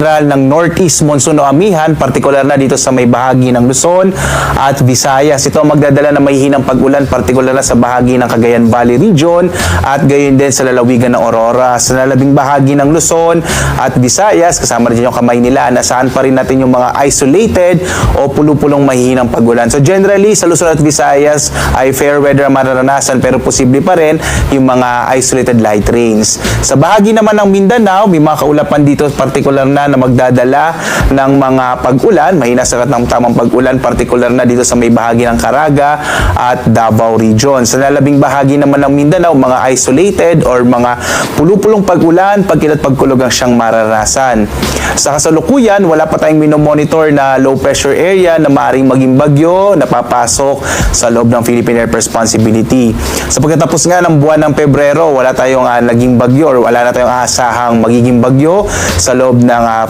ng Northeast Monsoon o amihan, partikular na dito sa may bahagi ng Luzon at Visayas. Ito ang magdadala ng mahihinang pag-ulan, partikular na sa bahagi ng Cagayan Valley Region at gayon din sa lalawigan ng Aurora. Sa lalabing bahagi ng Luzon at Visayas, kasama rin yung kamay nila, nasaan pa rin natin yung mga isolated o pulupulong mahihinang pag-ulan. So generally, sa Luzon at Visayas ay fair weather ang mararanasan pero posible pa rin yung mga isolated light rains. Sa bahagi naman ng Mindanao, may mga kaulapan dito partikular na magdadala ng mga pag-ulan, mahina sa ng tamang pag-ulan, partikular na dito sa may bahagi ng Caraga at Davao Region. Sa lalabing bahagi naman ng Mindanao, mga isolated or mga pulupulong pag-ulan, pagkilat pagkulog ang siyang mararanasan. Sa kasalukuyan, wala pa tayong minomonitor na low pressure area na maaaring maging bagyo na papasok sa loob ng Philippine Air Responsibility. Sa pagkatapos nga ng buwan ng Pebrero, wala tayong naging bagyo or wala na tayong aasahang magiging bagyo sa loob ng